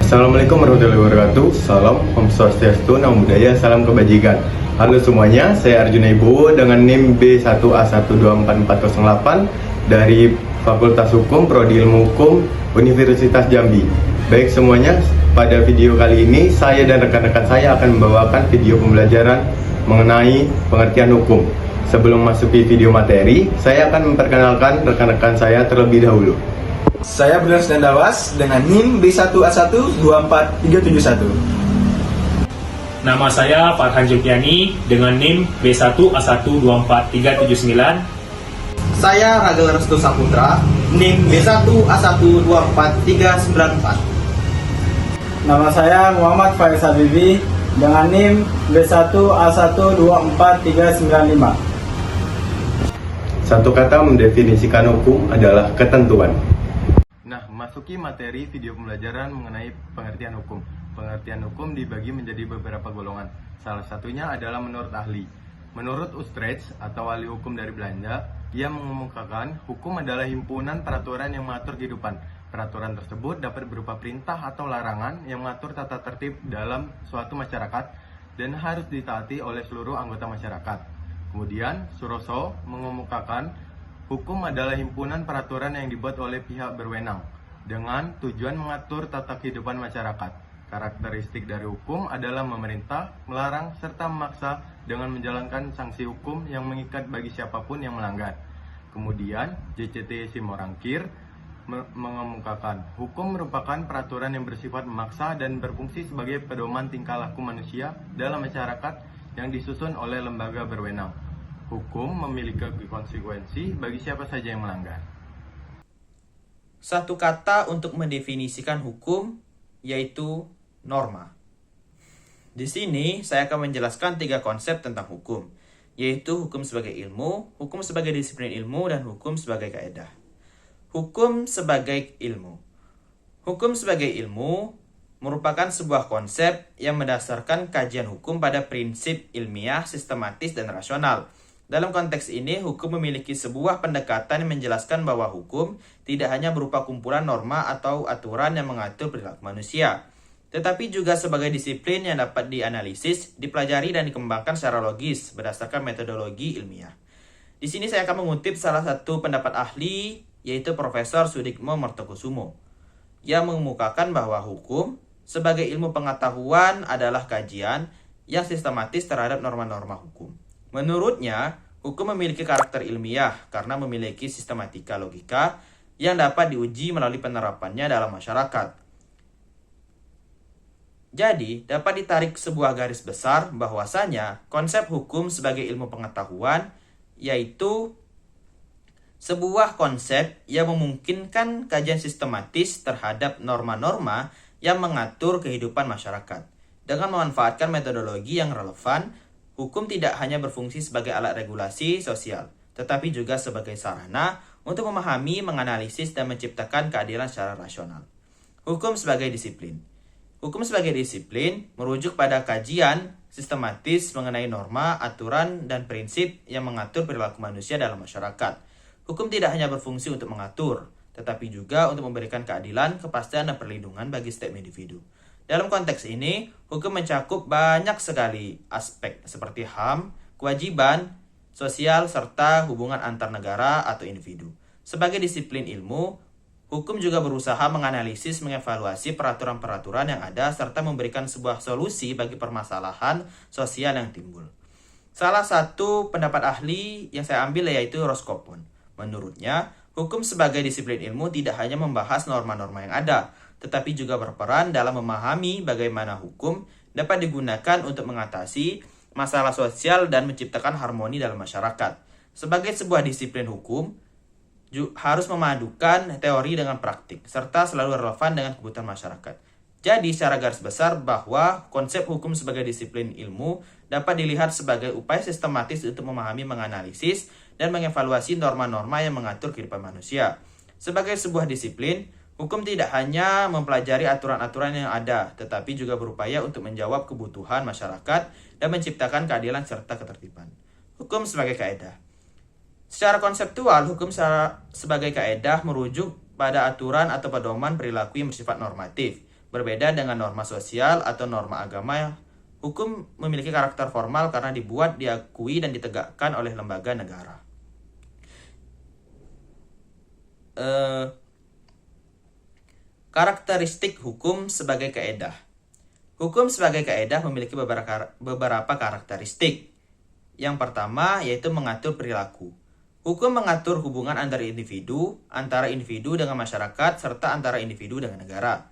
Assalamualaikum warahmatullahi wabarakatuh. Salam Om Swastiastu, Namo Buddhaya, salam kebajikan. Halo semuanya, saya Arjuna Ibowo dengan NIM B1A12448 dari Fakultas Hukum Prodi Ilmu Hukum Universitas Jambi. Baik semuanya, pada video kali ini saya dan rekan-rekan saya akan membawakan video pembelajaran mengenai pengertian hukum. Sebelum masuki video materi, saya akan memperkenalkan rekan-rekan saya terlebih dahulu. Saya Benar Sendawas dengan NIM B1A12431. Nama saya Farhan Julfiani dengan NIM B1A12439. Saya Ragil Restu Saputra, NIM B1A12494. Nama saya Muhammad Faiz Habibi dengan NIM B1A12435. Satu kata mendefinisikan hukum adalah ketentuan. Nah, masuki materi video pembelajaran mengenai pengertian hukum. Pengertian hukum dibagi menjadi beberapa golongan. Salah satunya adalah menurut ahli. Menurut Utrecht atau ahli hukum dari Belanda, ia mengemukakan hukum adalah himpunan peraturan yang mengatur kehidupan. Peraturan tersebut dapat berupa perintah atau larangan yang mengatur tata tertib dalam suatu masyarakat dan harus ditaati oleh seluruh anggota masyarakat. Kemudian, Suroso mengemukakan hukum adalah himpunan peraturan yang dibuat oleh pihak berwenang dengan tujuan mengatur tata kehidupan masyarakat. Karakteristik dari hukum adalah memerintah, melarang, serta memaksa dengan menjalankan sanksi hukum yang mengikat bagi siapapun yang melanggar. Kemudian, JCT Simorangkir mengemukakan hukum merupakan peraturan yang bersifat memaksa dan berfungsi sebagai pedoman tingkah laku manusia dalam masyarakat yang disusun oleh lembaga berwenang. Hukum memiliki konsekuensi bagi siapa saja yang melanggar. Satu kata untuk mendefinisikan hukum yaitu norma. Di sini saya akan menjelaskan 3 konsep tentang hukum, yaitu hukum sebagai ilmu, hukum sebagai disiplin ilmu, dan hukum sebagai kaedah. Hukum sebagai ilmu. Hukum sebagai ilmu merupakan sebuah konsep yang mendasarkan kajian hukum pada prinsip ilmiah, sistematis, dan rasional. Dalam konteks ini, hukum memiliki sebuah pendekatan yang menjelaskan bahwa hukum tidak hanya berupa kumpulan norma atau aturan yang mengatur perilaku manusia, tetapi juga sebagai disiplin yang dapat dianalisis, dipelajari, dan dikembangkan secara logis berdasarkan metodologi ilmiah. Di sini saya akan mengutip salah satu pendapat ahli, yaitu Profesor Sudikmo Mertokusumo, yang mengemukakan bahwa hukum sebagai ilmu pengetahuan adalah kajian yang sistematis terhadap norma-norma hukum. Menurutnya, hukum memiliki karakter ilmiah karena memiliki sistematika logika yang dapat diuji melalui penerapannya dalam masyarakat. Jadi, dapat ditarik sebuah garis besar bahwasanya konsep hukum sebagai ilmu pengetahuan yaitu sebuah konsep yang memungkinkan kajian sistematis terhadap norma-norma yang mengatur kehidupan masyarakat. Dengan memanfaatkan metodologi yang relevan, hukum tidak hanya berfungsi sebagai alat regulasi sosial, tetapi juga sebagai sarana untuk memahami, menganalisis, dan menciptakan keadilan secara rasional. Hukum sebagai disiplin. Hukum sebagai disiplin merujuk pada kajian sistematis mengenai norma, aturan, dan prinsip yang mengatur perilaku manusia dalam masyarakat. Hukum tidak hanya berfungsi untuk mengatur, tetapi juga untuk memberikan keadilan, kepastian, dan perlindungan bagi setiap individu. Dalam konteks ini, hukum mencakup banyak sekali aspek seperti HAM, kewajiban, sosial, serta hubungan antar negara atau individu. Sebagai disiplin ilmu, hukum juga berusaha menganalisis, mengevaluasi peraturan-peraturan yang ada, serta memberikan sebuah solusi bagi permasalahan sosial yang timbul. Salah satu pendapat ahli yang saya ambil yaitu Roskopon. Menurutnya, hukum sebagai disiplin ilmu tidak hanya membahas norma-norma yang ada, tetapi juga berperan dalam memahami bagaimana hukum dapat digunakan untuk mengatasi masalah sosial dan menciptakan harmoni dalam masyarakat. Sebagai sebuah disiplin hukum, harus memadukan teori dengan praktik, serta selalu relevan dengan kebutuhan masyarakat. Jadi, secara garis besar bahwa konsep hukum sebagai disiplin ilmu dapat dilihat sebagai upaya sistematis untuk memahami, menganalisis, dan mengevaluasi norma-norma yang mengatur kehidupan manusia. Sebagai sebuah disiplin, hukum tidak hanya mempelajari aturan-aturan yang ada, tetapi juga berupaya untuk menjawab kebutuhan masyarakat dan menciptakan keadilan serta ketertiban. Hukum sebagai kaedah. Secara konseptual, hukum sebagai kaedah merujuk pada aturan atau pedoman perilaku yang bersifat normatif. Berbeda dengan norma sosial atau norma agama, hukum memiliki karakter formal karena dibuat, diakui, dan ditegakkan oleh lembaga negara. Karakteristik hukum sebagai kaedah. Hukum sebagai kaedah memiliki beberapa karakteristik. Yang pertama yaitu mengatur perilaku. Hukum mengatur hubungan antara individu dengan masyarakat, serta antara individu dengan negara.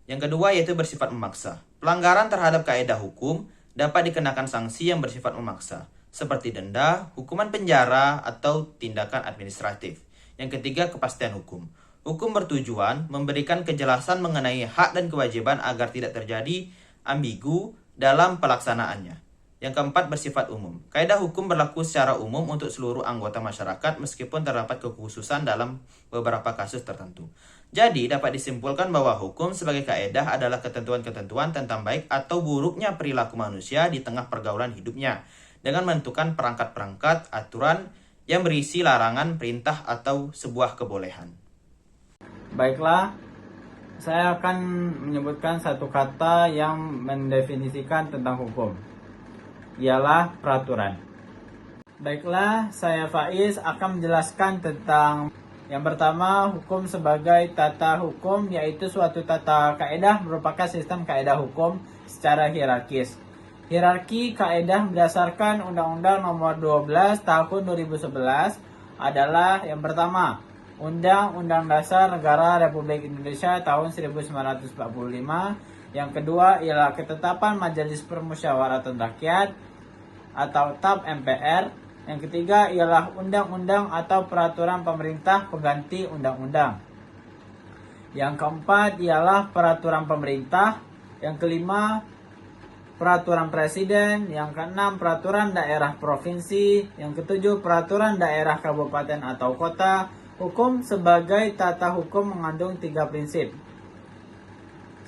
Yang kedua yaitu bersifat memaksa. Pelanggaran terhadap kaedah hukum dapat dikenakan sanksi yang bersifat memaksa, seperti denda, hukuman penjara, atau tindakan administratif. Yang ketiga, kepastian hukum. Hukum bertujuan memberikan kejelasan mengenai hak dan kewajiban agar tidak terjadi ambigu dalam pelaksanaannya. Yang keempat, bersifat umum. Kaidah hukum berlaku secara umum untuk seluruh anggota masyarakat meskipun terdapat kekhususan dalam beberapa kasus tertentu. Jadi, dapat disimpulkan bahwa hukum sebagai kaedah adalah ketentuan-ketentuan tentang baik atau buruknya perilaku manusia di tengah pergaulan hidupnya, dengan menentukan perangkat-perangkat aturan yang berisi larangan, perintah, atau sebuah kebolehan. Baiklah, saya akan menyebutkan satu kata yang mendefinisikan tentang hukum, ialah peraturan. Baiklah, saya Faiz akan menjelaskan tentang yang pertama, hukum sebagai tata hukum, yaitu suatu tata kaedah merupakan sistem kaedah hukum secara hierarkis. Hierarki kaedah berdasarkan Undang-Undang Nomor 12 Tahun 2011 adalah yang pertama, Undang-Undang Dasar Negara Republik Indonesia tahun 1945. Yang kedua ialah ketetapan Majelis Permusyawaratan Rakyat atau TAP MPR. Yang ketiga ialah undang-undang atau peraturan pemerintah pengganti undang-undang. Yang keempat ialah peraturan pemerintah. Yang kelima, peraturan presiden. Yang keenam, peraturan daerah provinsi. Yang ketujuh, peraturan daerah kabupaten atau kota. Hukum sebagai tata hukum mengandung 3 prinsip.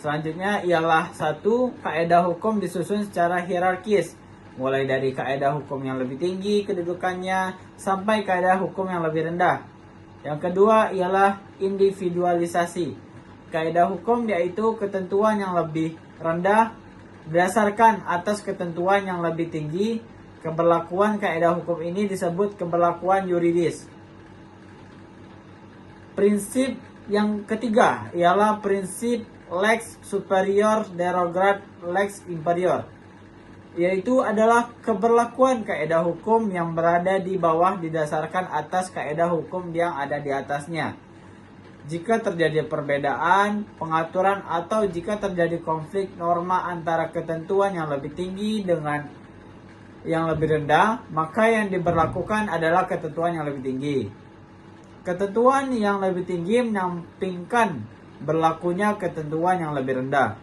Selanjutnya ialah 1. Kaedah hukum disusun secara hierarkis, mulai dari kaedah hukum yang lebih tinggi kedudukannya sampai kaedah hukum yang lebih rendah. Yang kedua ialah individualisasi. Kaedah hukum yaitu ketentuan yang lebih rendah berdasarkan atas ketentuan yang lebih tinggi. Keberlakuan kaedah hukum ini disebut keberlakuan yuridis. Prinsip yang ketiga ialah prinsip lex superior derogat lex inferior, yaitu adalah keberlakuan kaedah hukum yang berada di bawah didasarkan atas kaedah hukum yang ada di atasnya. Jika terjadi perbedaan pengaturan atau jika terjadi konflik norma antara ketentuan yang lebih tinggi dengan yang lebih rendah, maka yang diberlakukan adalah ketentuan yang lebih tinggi. Ketentuan yang lebih tinggi menyampingkan berlakunya ketentuan yang lebih rendah.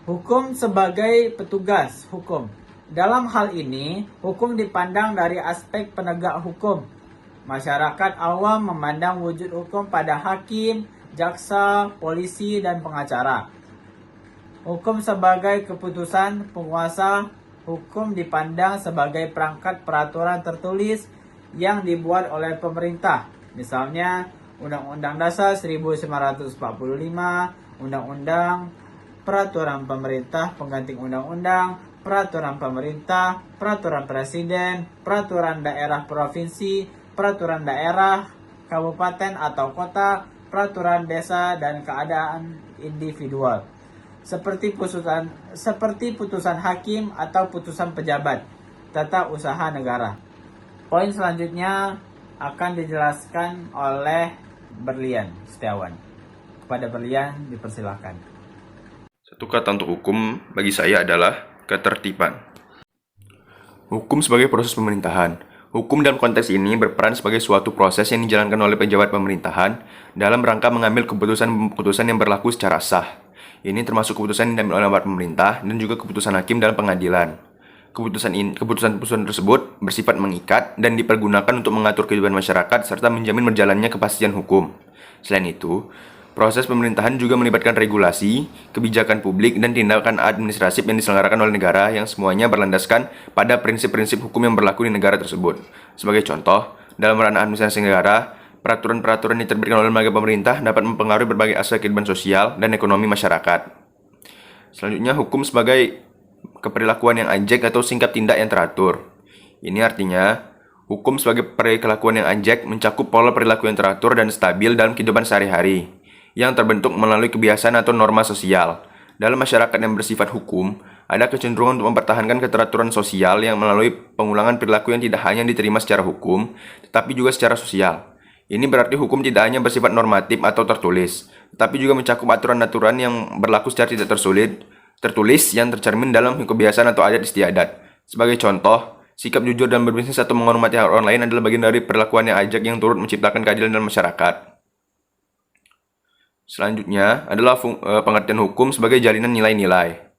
Hukum sebagai petugas hukum. Dalam hal ini, hukum dipandang dari aspek penegak hukum. Masyarakat awam memandang wujud hukum pada hakim, jaksa, polisi, dan pengacara. Hukum sebagai keputusan penguasa. Hukum dipandang sebagai perangkat peraturan tertulis yang dibuat oleh pemerintah. Misalnya, Undang-Undang Dasar 1945, Undang-Undang Peraturan Pemerintah Pengganti Undang-Undang, Peraturan Pemerintah, Peraturan Presiden, Peraturan Daerah Provinsi, Peraturan Daerah, Kabupaten atau Kota, Peraturan Desa, dan keadaan individual. Seperti putusan hakim atau putusan pejabat, tata usaha negara. Poin selanjutnya akan dijelaskan oleh Berlian Setiawan. Kepada Berlian dipersilakan. Satu kata untuk hukum bagi saya adalah ketertiban. Hukum sebagai proses pemerintahan. Hukum dalam konteks ini berperan sebagai suatu proses yang dijalankan oleh pejabat pemerintahan dalam rangka mengambil keputusan-keputusan yang berlaku secara sah. Ini termasuk keputusan yang diambil oleh aparat pemerintah dan juga keputusan hakim dalam pengadilan. Keputusan-keputusan tersebut bersifat mengikat dan dipergunakan untuk mengatur kehidupan masyarakat serta menjamin berjalannya kepastian hukum. Selain itu, proses pemerintahan juga melibatkan regulasi, kebijakan publik, dan tindakan administratif yang diselenggarakan oleh negara yang semuanya berlandaskan pada prinsip-prinsip hukum yang berlaku di negara tersebut. Sebagai contoh, dalam ranah administrasi negara, peraturan-peraturan yang diterbitkan oleh lembaga pemerintah dapat mempengaruhi berbagai aspek kehidupan sosial dan ekonomi masyarakat. Selanjutnya, hukum sebagai keperilakuan yang anjek atau sikap tindak yang teratur. Ini artinya, hukum sebagai perilakuan yang anjek mencakup pola perilaku yang teratur dan stabil dalam kehidupan sehari-hari, yang terbentuk melalui kebiasaan atau norma sosial. Dalam masyarakat yang bersifat hukum, ada kecenderungan untuk mempertahankan keteraturan sosial yang melalui pengulangan perilaku yang tidak hanya diterima secara hukum, tetapi juga secara sosial. Ini berarti hukum tidak hanya bersifat normatif atau tertulis, tetapi juga mencakup aturan-aturan yang berlaku secara tidak tertulis yang tercermin dalam kebiasaan atau adat istiadat. Sebagai contoh, sikap jujur dan berbisnis atau menghormati hak orang lain adalah bagian dari perilakuan yang ajak yang turut menciptakan keadilan dalam masyarakat. Selanjutnya adalah pengertian hukum sebagai jalinan nilai-nilai.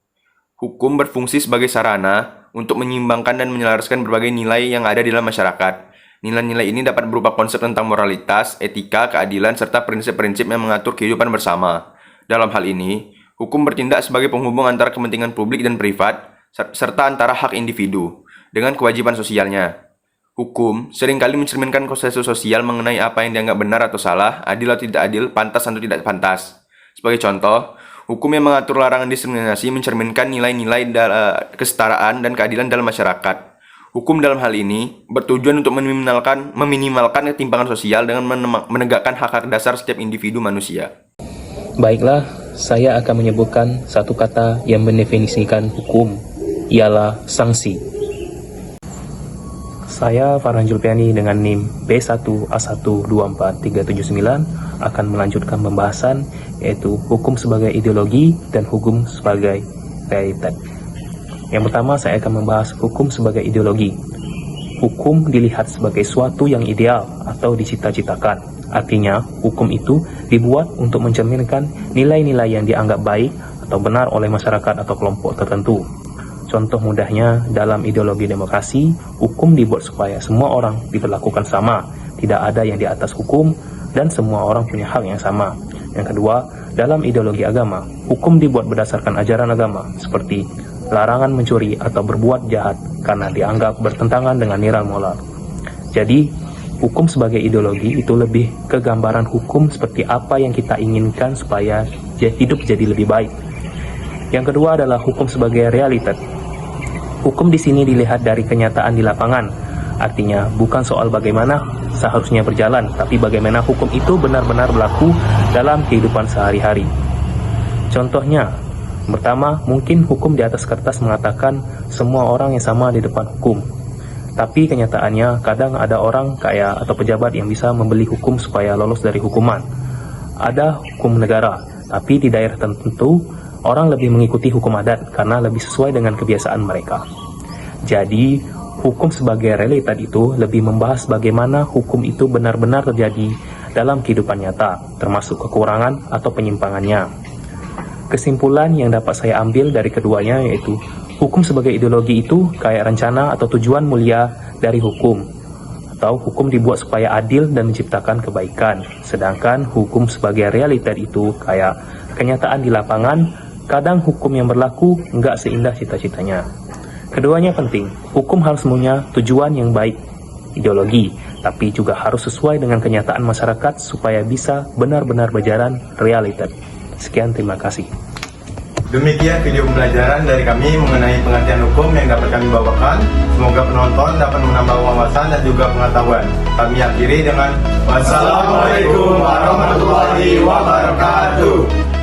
Hukum berfungsi sebagai sarana untuk menyeimbangkan dan menyelaraskan berbagai nilai yang ada di dalam masyarakat. Nilai-nilai ini dapat berupa konsep tentang moralitas, etika, keadilan, serta prinsip-prinsip yang mengatur kehidupan bersama. Dalam hal ini, hukum bertindak sebagai penghubung antara kepentingan publik dan privat, serta antara hak individu dengan kewajiban sosialnya. Hukum seringkali mencerminkan konsensus sosial mengenai apa yang dianggap benar atau salah, adil atau tidak adil, pantas atau tidak pantas. Sebagai contoh, hukum yang mengatur larangan diskriminasi mencerminkan nilai-nilai kesetaraan dan keadilan dalam masyarakat. Hukum dalam hal ini bertujuan untuk meminimalkan ketimpangan sosial dengan menegakkan hak-hak dasar setiap individu manusia. Baiklah, saya akan menyebutkan satu kata yang mendefinisikan hukum, ialah sanksi. Saya Farhan Julpiani dengan NIM B1A124379 akan melanjutkan pembahasan yaitu hukum sebagai ideologi dan hukum sebagai realitas. Yang pertama, saya akan membahas hukum sebagai ideologi. Hukum dilihat sebagai suatu yang ideal atau dicita-citakan. Artinya, hukum itu dibuat untuk mencerminkan nilai-nilai yang dianggap baik atau benar oleh masyarakat atau kelompok tertentu. Contoh mudahnya, dalam ideologi demokrasi, hukum dibuat supaya semua orang diperlakukan sama, tidak ada yang di atas hukum, dan semua orang punya hak yang sama. Yang kedua, dalam ideologi agama, hukum dibuat berdasarkan ajaran agama, seperti larangan mencuri atau berbuat jahat karena dianggap bertentangan dengan nilai moral. Jadi, hukum sebagai ideologi itu lebih ke gambaran hukum seperti apa yang kita inginkan supaya hidup jadi lebih baik. Yang kedua adalah hukum sebagai realitas. Hukum di sini dilihat dari kenyataan di lapangan. Artinya, bukan soal bagaimana seharusnya berjalan, tapi bagaimana hukum itu benar-benar berlaku dalam kehidupan sehari-hari. Contohnya, pertama, mungkin hukum di atas kertas mengatakan semua orang yang sama di depan hukum. Tapi kenyataannya kadang ada orang kaya atau pejabat yang bisa membeli hukum supaya lolos dari hukuman. Ada hukum negara, tapi di daerah tertentu orang lebih mengikuti hukum adat karena lebih sesuai dengan kebiasaan mereka. Jadi, hukum sebagai realitas itu lebih membahas bagaimana hukum itu benar-benar terjadi dalam kehidupan nyata, termasuk kekurangan atau penyimpangannya. Kesimpulan yang dapat saya ambil dari keduanya yaitu hukum sebagai ideologi itu kayak rencana atau tujuan mulia dari hukum, atau hukum dibuat supaya adil dan menciptakan kebaikan. Sedangkan hukum sebagai realitas itu kayak kenyataan di lapangan, kadang hukum yang berlaku nggak seindah cita-citanya. Keduanya penting, hukum harus punya tujuan yang baik, ideologi, tapi juga harus sesuai dengan kenyataan masyarakat supaya bisa benar-benar berjalan realitas. Sekian, terima kasih. Demikian video pembelajaran dari kami mengenai pengertian hukum yang dapat kami bawakan. Semoga penonton dapat menambah wawasan dan juga pengetahuan. Kami akhiri dengan wassalamualaikum warahmatullahi wabarakatuh.